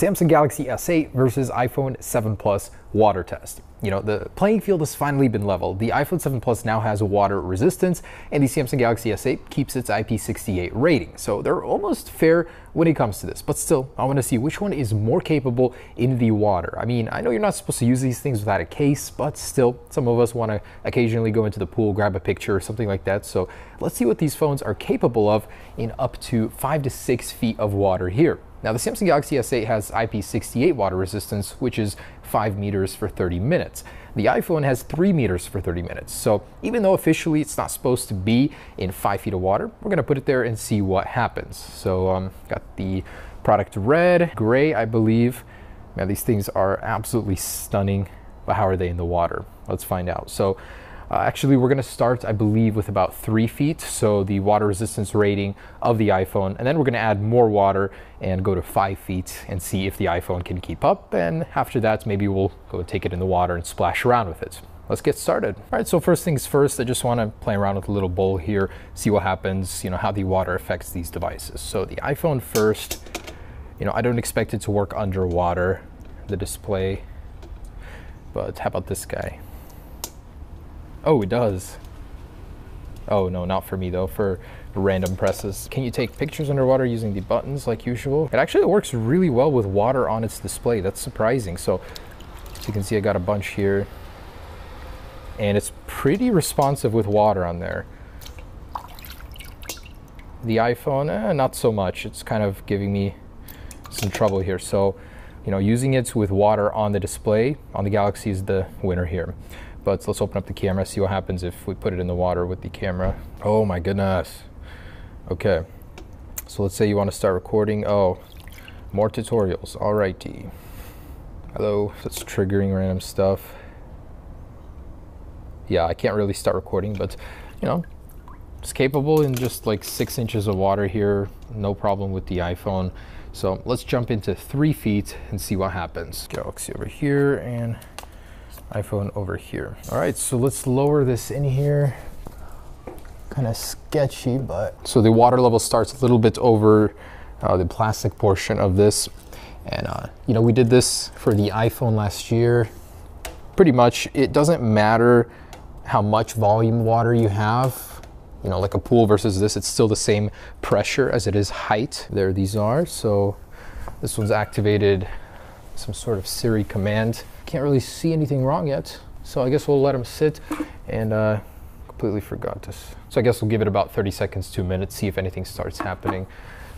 Samsung Galaxy S8 versus iPhone 7 Plus water test. You know, the playing field has finally been leveled. The iPhone 7 Plus now has water resistance, and the Samsung Galaxy S8 keeps its IP68 rating. So they're almost fair when it comes to this, but still, I want to see which one is more capable in the water. I mean, I know you're not supposed to use these things without a case, but still, some of us want to occasionally go into the pool, grab a picture or something like that. So let's see what these phones are capable of in up to 5 to 6 feet of water here. Now, the Samsung Galaxy S8 has IP68 water resistance, which is 5 meters for 30 minutes. The iPhone has 3 meters for 30 minutes. So even though officially it's not supposed to be in 5 feet of water, we're gonna put it there and see what happens. So got the product red, gray, I believe. Man, these things are absolutely stunning, but how are they in the water? Let's find out. So actually, we're gonna start, I believe, with about 3 feet, so the water resistance rating of the iPhone, and then we're gonna add more water and go to 5 feet and see if the iPhone can keep up, and after that, maybe we'll go take it in the water and splash around with it. Let's get started. All right, so first things first, I just wanna play around with a little bowl here, see what happens, you know, how the water affects these devices. So the iPhone first, you know, I don't expect it to work underwater, the display, but how about this guy? Oh, it does. Oh no, not for me though, for random presses. Can you take pictures underwater using the buttons like usual? It actually works really well with water on its display. That's surprising. So as you can see, I got a bunch here, and it's pretty responsive with water on there. The iPhone, not so much. It's kind of giving me some trouble here. So, you know, using it with water on the display on the Galaxy is the winner here. But let's open up the camera, see what happens if we put it in the water with the camera. Oh my goodness. Okay, so let's say you want to start recording. Oh, more tutorials, alrighty. Hello, that's triggering random stuff. Yeah, I can't really start recording, but you know, it's capable in just like 6 inches of water here. No problem with the iPhone. So let's jump into 3 feet and see what happens. Galaxy over here and iPhone over here. All right, so let's lower this in here. Kind of sketchy, but. So the water level starts a little bit over the plastic portion of this. And you know, we did this for the iPhone last year. Pretty much, it doesn't matter how much volume water you have. You know, like a pool versus this, it's still the same pressure as it is height. There these are. So this one's activated some sort of Siri command. Can't really see anything wrong yet, so I guess we'll let them sit. And completely forgot this. So I guess we'll give it about 30 seconds to a minute, see if anything starts happening.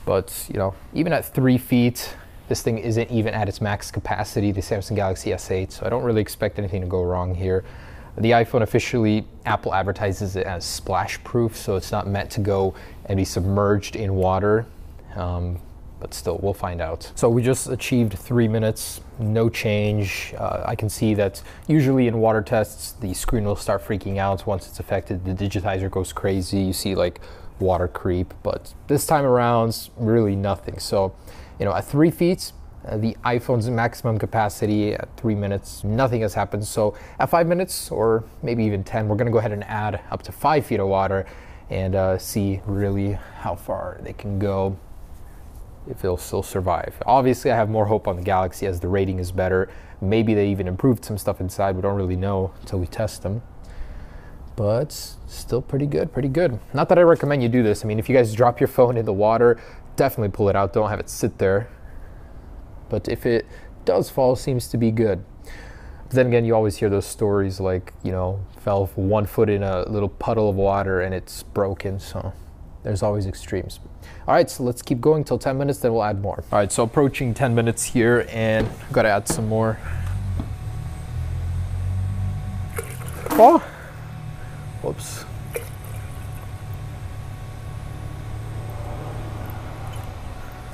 But you know, even at 3 feet, this thing isn't even at its max capacity, the Samsung Galaxy S8, so I don't really expect anything to go wrong here. The iPhone officially, Apple advertises it as splash proof, so it's not meant to go and be submerged in water. But still, we'll find out. So we just achieved 3 minutes, no change. I can see that usually in water tests, the screen will start freaking out once it's affected. The digitizer goes crazy. You see like water creep, but this time around, really nothing. So, you know, at 3 feet, the iPhone's maximum capacity at 3 minutes, nothing has happened. So at 5 minutes or maybe even 10, we're gonna go ahead and add up to 5 feet of water and see really how far they can go, if it'll still survive. Obviously, I have more hope on the Galaxy as the rating is better. Maybe they even improved some stuff inside. We don't really know until we test them. But still pretty good, pretty good. Not that I recommend you do this. I mean, if you guys drop your phone in the water, definitely pull it out. Don't have it sit there. But if it does fall, seems to be good. But then again, you always hear those stories like, you know, fell 1 foot in a little puddle of water and it's broken, so there's always extremes. All right, so let's keep going till 10 minutes, then we'll add more. All right, so approaching 10 minutes here, and I've got to add some more. Oh, whoops.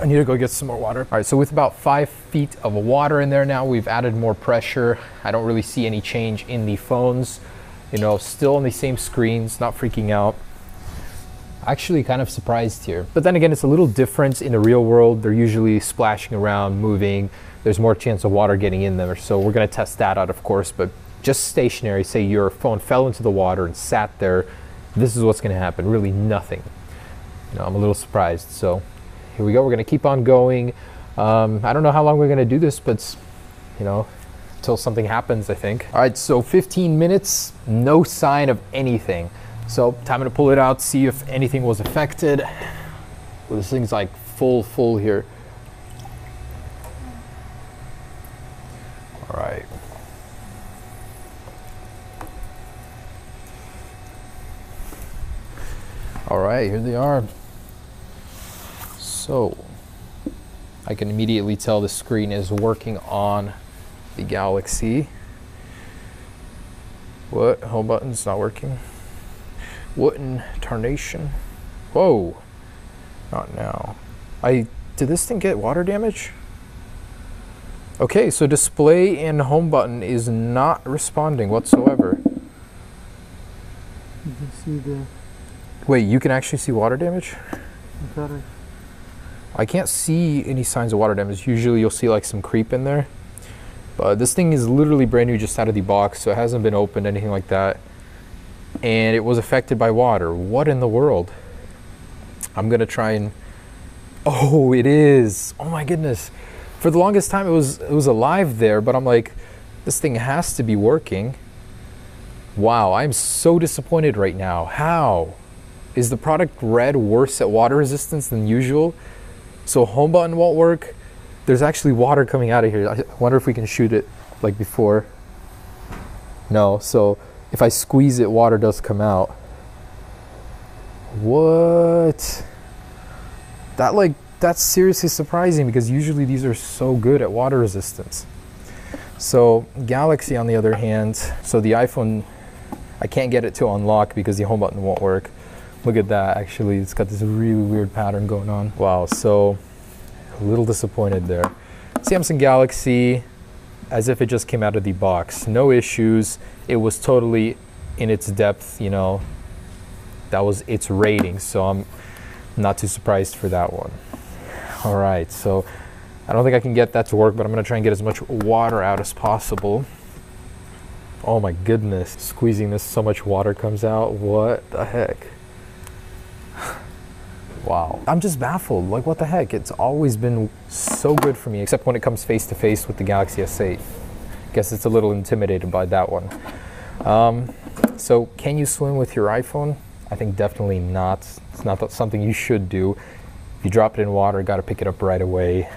I need to go get some more water. All right, so with about 5 feet of water in there now, we've added more pressure. I don't really see any change in the phones. You know, still on the same screens, not freaking out. Actually kind of surprised here. But then again, it's a little different in the real world. They're usually splashing around, moving. There's more chance of water getting in there. So we're gonna test that out, of course, but just stationary, say your phone fell into the water and sat there, this is what's gonna happen, really nothing. You know, I'm a little surprised. So here we go, we're gonna keep on going. I don't know how long we're gonna do this, but you know, until something happens, I think. All right, so 15 minutes, no sign of anything. So time to pull it out, see if anything was affected. Well, this thing's like full here. All right. All right, here they are. So I can immediately tell the screen is working on the Galaxy. What? Home button's not working? What in tarnation? Whoa. Not now. Did this thing get water damage? Okay, so display and home button is not responding whatsoever. You can see the... Wait, you can actually see water damage? I can't see any signs of water damage. Usually you'll see like some creep in there. But this thing is literally brand new, just out of the box, so it hasn't been opened, anything like that. And it was affected by water. What in the world? I'm gonna try and... Oh, it is. Oh my goodness. For the longest time it was alive there, but I'm like, this thing has to be working. Wow, I'm so disappointed right now. How? Is the product Red worse at water resistance than usual? So home button won't work. There's actually water coming out of here. I wonder if we can shoot it like before. No, so if I squeeze it, water does come out. What? That's seriously surprising, because usually these are so good at water resistance. So Galaxy on the other hand, so the iPhone, I can't get it to unlock because the home button won't work. Look at that, actually, it's got this really weird pattern going on. Wow, so a little disappointed there. Samsung Galaxy, as if it just came out of the box. No issues, it was totally in its depth, you know, that was its rating, so I'm not too surprised for that one. All right, so I don't think I can get that to work, but I'm gonna try and get as much water out as possible. Oh my goodness, squeezing this, so much water comes out. What the heck? Wow, I'm just baffled. Like, what the heck? It's always been so good for me, except when it comes face to face with the Galaxy S8. Guess it's a little intimidated by that one. So can you swim with your iPhone? I think definitely not. It's not something you should do. If you drop it in water, got to pick it up right away.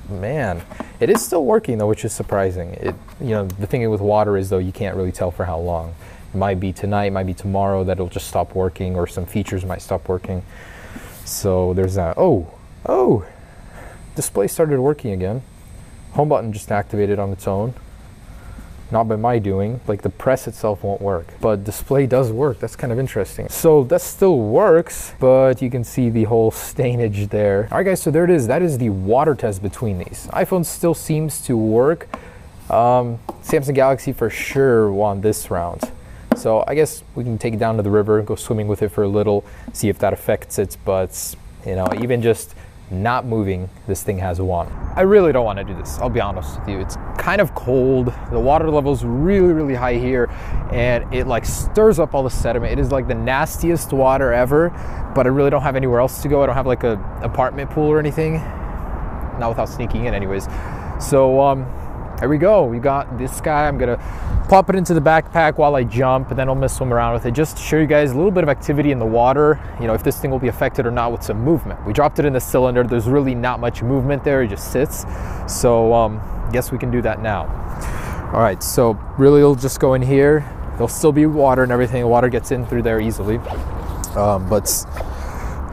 Man, it is still working though, which is surprising. You know, the thing with water is though, you can't really tell for how long. It might be tonight, it might be tomorrow that it'll just stop working, or some features might stop working. So there's that. Oh, display started working again. Home button just activated on its own. Not by my doing, like the press itself won't work, but display does work. That's kind of interesting. So that still works, but you can see the whole stainage there. All right guys, so there it is. That is the water test between these. iPhone still seems to work. Samsung Galaxy for sure won this round. So I guess we can take it down to the river, go swimming with it for a little, see if that affects it. But you know, even just not moving, this thing has won. I really don't want to do this, I'll be honest with you. It's kind of cold, the water level's really high here, and it like stirs up all the sediment. It is like the nastiest water ever, but I really don't have anywhere else to go. I don't have like a apartment pool or anything, not without sneaking in anyways. So there we go, we got this guy. I'm gonna pop it into the backpack while I jump, and then I'm gonna swim around with it just to show you guys a little bit of activity in the water, you know, if this thing will be affected or not with some movement. We dropped it in the cylinder, there's really not much movement there, it just sits. So guess we can do that now. All right, so really it'll just go in here. There'll still be water and everything, the water gets in through there easily. But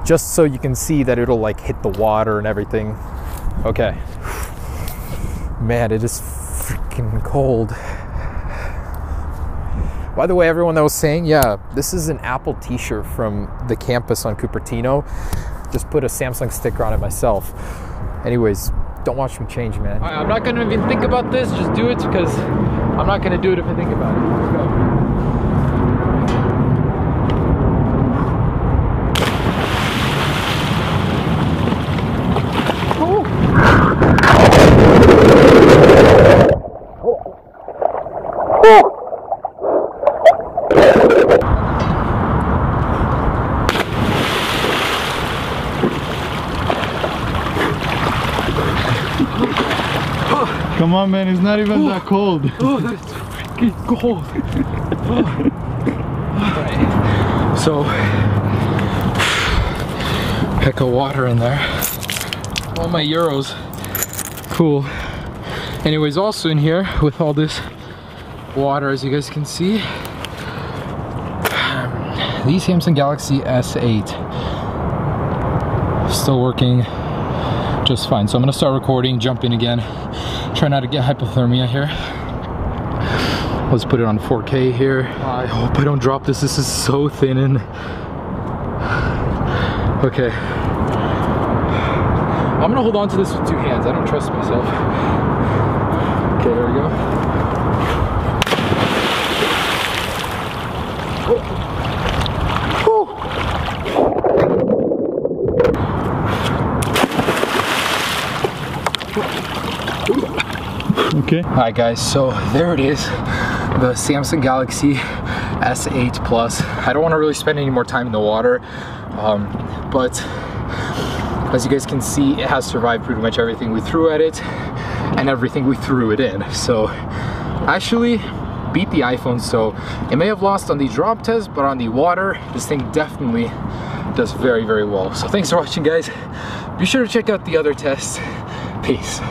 just so you can see that it'll like hit the water and everything. Okay. Man, it is freaking cold. By the way, everyone that was saying, yeah, this is an Apple t-shirt from the campus on Cupertino. Just put a Samsung sticker on it myself. Anyways, don't watch me change, man. I'm not gonna even think about this, just do it, because I'm not gonna do it if I think about it. Let's go. Come on, man, it's not even that cold. Oh, that's freaking cold. Alright, so heck of water in there. All my euros. Cool. Anyways, also in here with all this water, as you guys can see, the Samsung Galaxy S8 still working just fine. So I'm gonna start recording, jump in again, try not to get hypothermia here. Let's put it on 4K here. I hope I don't drop this. This is so thin and okay. I'm gonna hold on to this with 2 hands. I don't trust myself. Okay, there we go. Okay. Alright guys, so there it is. The Samsung Galaxy S8 Plus. I don't want to really spend any more time in the water, but as you guys can see, it has survived pretty much everything we threw at it and everything we threw it in. So actually beat the iPhone. So it may have lost on the drop test, but on the water, this thing definitely does very, very well. So thanks for watching, guys. Be sure to check out the other tests. Peace.